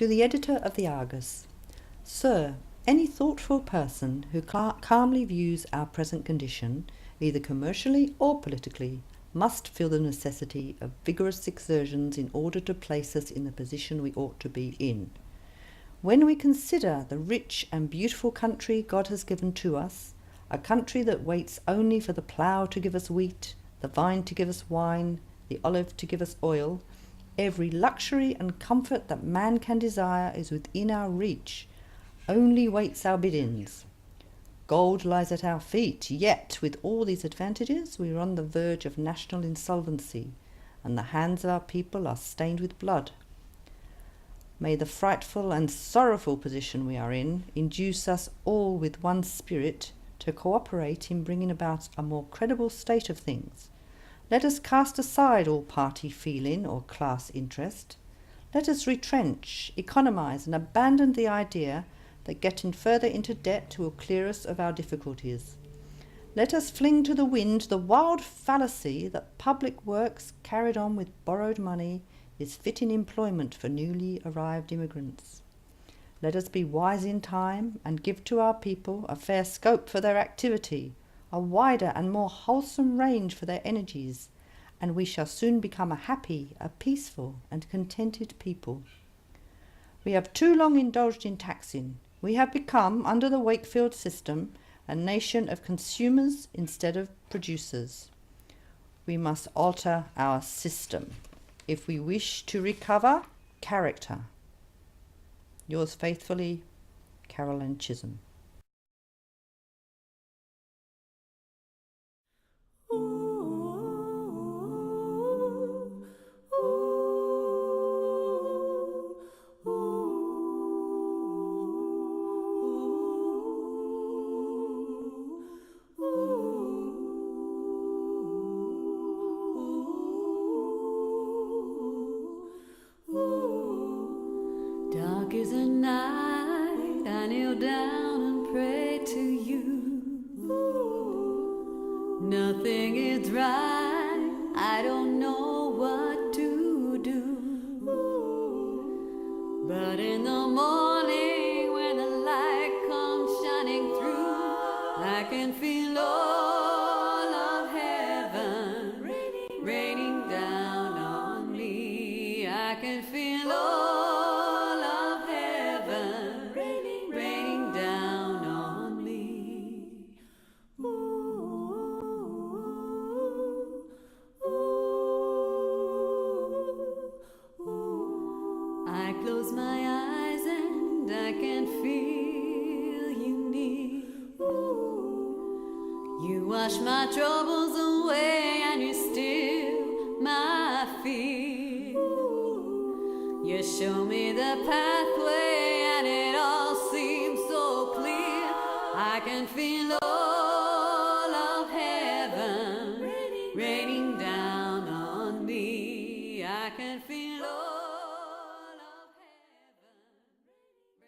To the editor of the Argus. Sir, any thoughtful person who calmly views our present condition, either commercially or politically, must feel the necessity of vigorous exertions in order to place us in the position we ought to be in. When we consider the rich and beautiful country God has given to us, a country that waits only for the plough to give us wheat, the vine to give us wine, the olive to give us oil, every luxury and comfort that man can desire is within our reach, only waits our bid-ins. Gold lies at our feet, yet with all these advantages we are on the verge of national insolvency, and the hands of our people are stained with blood. May the frightful and sorrowful position we are in induce us all with one spirit to cooperate in bringing about a more credible state of things. Let us cast aside all party feeling or class interest. Let us retrench, economize, and abandon the idea that getting further into debt will clear us of our difficulties. Let us fling to the wind the wild fallacy that public works carried on with borrowed money is fitting employment for newly arrived immigrants. Let us be wise in time and give to our people a fair scope for their activity, a wider and more wholesome range for their energies, and we shall soon become a happy, a peaceful and contented people. We have too long indulged in taxing. We have become, under the Wakefield system, a nation of consumers instead of producers. We must alter our system if we wish to recover character. Yours faithfully, Caroline Chisholm. Dark is the night, I kneel down and pray to you. Nothing is right, I don't know what to do. But in the morning when the light comes shining through, I can feel all of heaven raining down on me. I can feel all wash my troubles away and you still my fear. You show me the pathway and it all seems so clear. I can feel all of heaven raining down on me. I can feel all of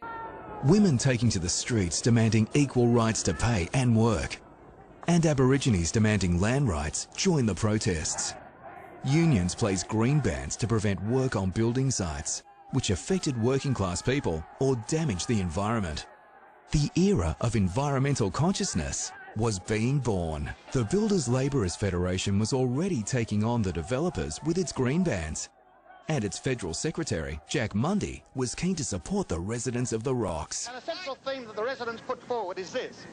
heaven. Women taking to the streets demanding equal rights to pay and work. And Aborigines demanding land rights join the protests. Unions place green bans to prevent work on building sites, which affected working class people or damaged the environment. The era of environmental consciousness was being born. The Builders Labourers Federation was already taking on the developers with its green bans. And its Federal Secretary, Jack Mundey, was keen to support the residents of the Rocks. An essential theme that the residents put forward is this: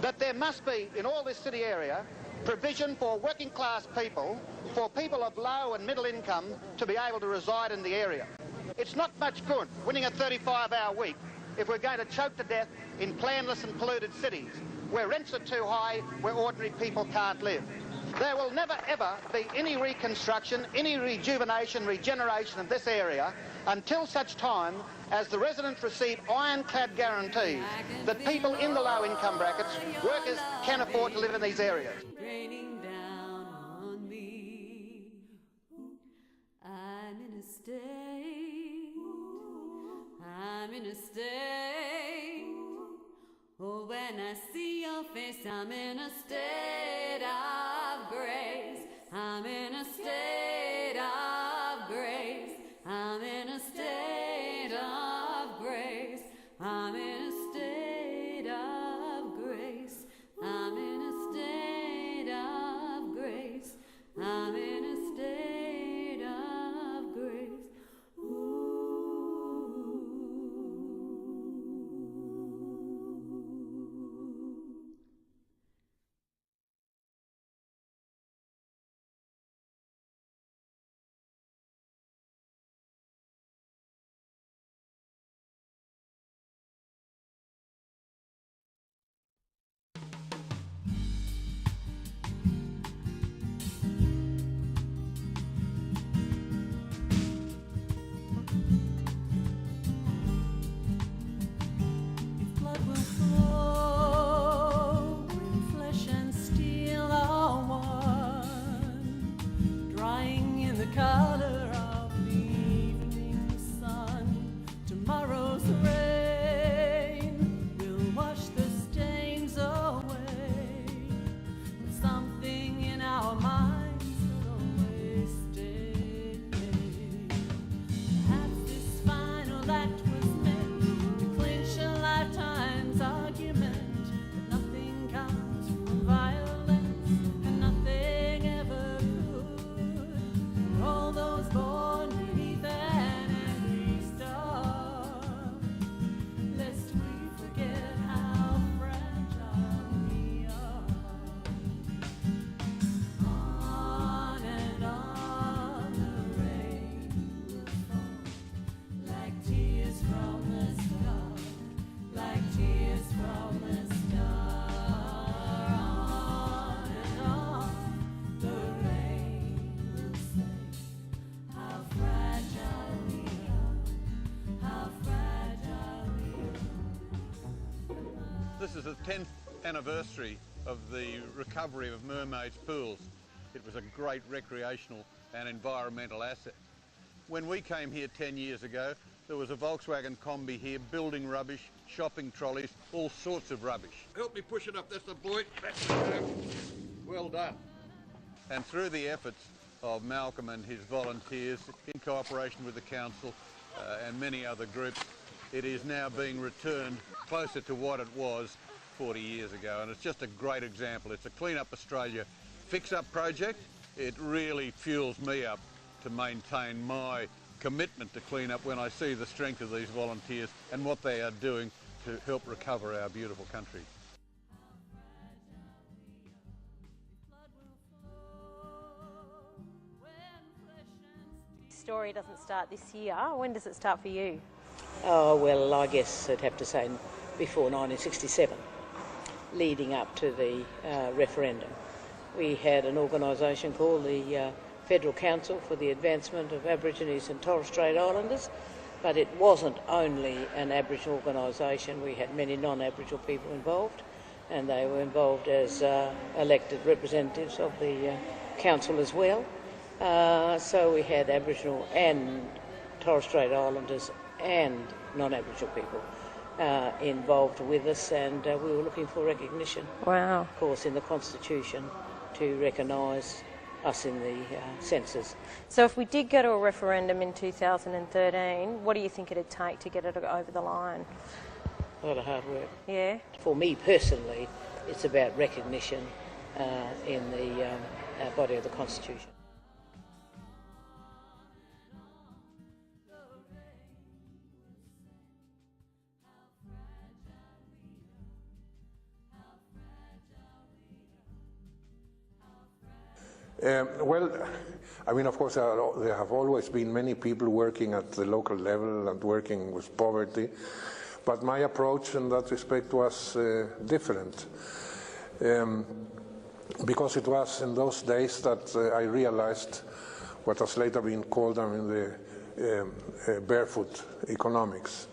that there must be, in all this city area, provision for working class people, for people of low and middle income to be able to reside in the area. It's not much good winning a 35-hour week if we're going to choke to death in planless and polluted cities, where rents are too high, where ordinary people can't live. There will never ever be any reconstruction, any rejuvenation, regeneration of this area until such time as the residents receive ironclad guarantees that people in the low income brackets, workers, can afford to live in these areas. Raining down on me. I'm in a state. I'm in a state. Oh, when I see your face, I'm in a state of grace. I'm in a state of grace. I'm in a state of I'm in a state of grace. I'm in a state of grace. I'm in a state of grace. Ooh. Color of the evening sun, tomorrow's rain will wash the stains away, but something in our minds will always stay. Perhaps this final act was meant to clinch a lifetime's argument, but nothing comes from violence and nothing ever could. All those born beneath an angry star, lest we forget how fragile we are. On and on the rain will fall, like tears from the star, like tears from the star. On and on the rain will say, how fragile we are, how fragile we are. This is the 10th anniversary of the recovery of Mermaid's Pools. It was a great recreational and environmental asset. When we came here 10 years ago, there was a Volkswagen Combi here, building rubbish, shopping trolleys, all sorts of rubbish. Help me push it up, that's the boy. Well done. And through the efforts of Malcolm and his volunteers, in cooperation with the council and many other groups, it is now being returned closer to what it was 40 years ago, and it's just a great example. It's a Clean Up Australia fix-up project. It really fuels me up to maintain my commitment to clean up when I see the strength of these volunteers and what they are doing to help recover our beautiful country. Story doesn't start this year. When does it start for you? Oh, well, I guess I'd have to say before 1967, leading up to the referendum. We had an organisation called the Federal Council for the Advancement of Aborigines and Torres Strait Islanders, but it wasn't only an Aboriginal organisation. We had many non-Aboriginal people involved, and they were involved as elected representatives of the council as well. So we had Aboriginal and Torres Strait Islanders and non-Aboriginal people involved with us, and we were looking for recognition. Wow. Of course, in the Constitution, to recognise us in the census. So if we did go to a referendum in 2013, what do you think it'd take to get it over the line? A lot of hard work. Yeah? For me personally, it's about recognition in the body of the Constitution. Well, I mean, of course, there have always been many people working at the local level and working with poverty, but my approach in that respect was different, because it was in those days that I realized what has later been called, the barefoot economics.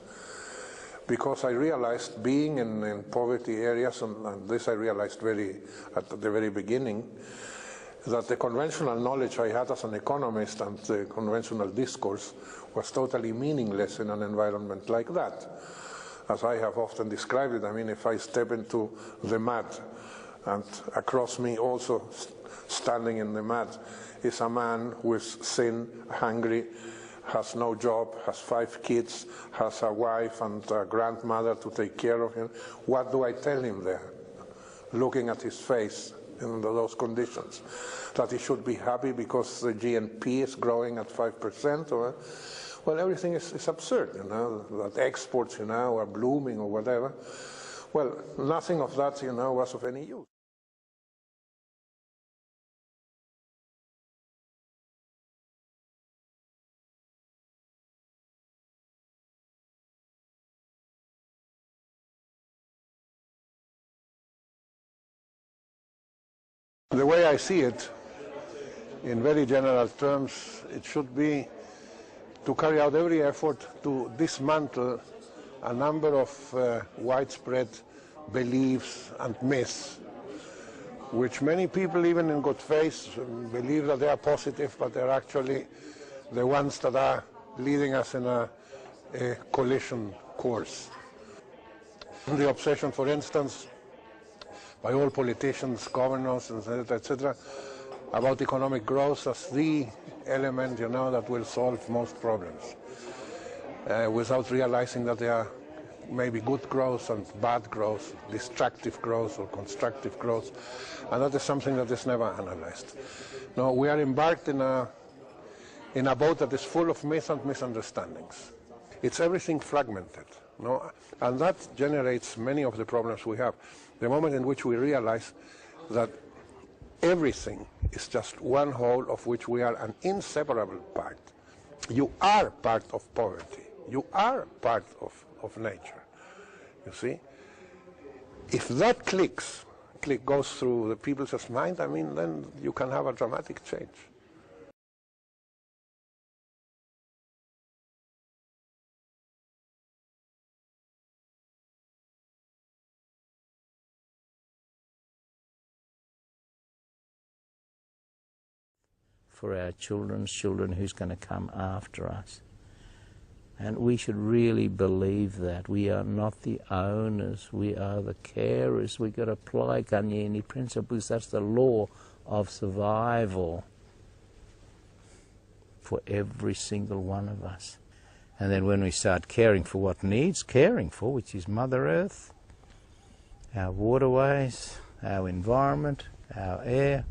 Because I realized, being in poverty areas, and this I realized at the very beginning, that the conventional knowledge I had as an economist and the conventional discourse was totally meaningless in an environment like that. As I have often described it, I mean, if I step into the mud and across me also standing in the mud is a man who is thin, hungry, has no job, has 5 kids, has a wife and a grandmother to take care of him. What do I tell him there, looking at his face in those conditions? That he should be happy because the GNP is growing at 5%? Or, well, everything is absurd, you know, that exports, you know, are blooming or whatever. Well, nothing of that, you know, was of any use. The way I see it, in very general terms, it should be to carry out every effort to dismantle a number of widespread beliefs and myths, which many people, even in good faith, believe that they are positive, but they're actually the ones that are leading us in a collision course. The obsession, for instance, by all politicians, governors, etc., about economic growth as the element, you know, that will solve most problems, without realizing that there are maybe good growth and bad growth, destructive growth or constructive growth, and that is something that is never analyzed. No, we are embarked in a boat that is full of myths and misunderstandings. It's everything fragmented, no? And that generates many of the problems we have. The moment in which we realize that everything is just one whole of which we are an inseparable part. You are part of poverty. You are part of nature, you see? If that click goes through the people's mind, I mean, then you can have a dramatic change. For our children's children who's going to come after us. And we should really believe that. We are not the owners, we are the carers. We've got to apply Keirnan principles. That's the law of survival for every single one of us. And then when we start caring for what needs caring for, which is Mother Earth, our waterways, our environment, our air,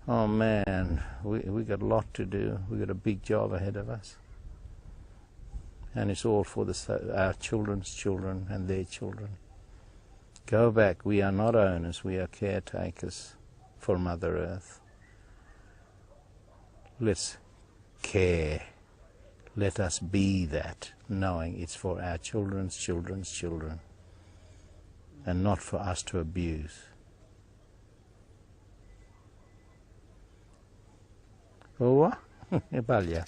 oh man, we got a lot to do. We got a big job ahead of us. And it's all for our children's children and their children. Go back. We are not owners. We are caretakers for Mother Earth. Let's care. Let us be that, knowing it's for our children's children's children and not for us to abuse. Oh, Italia.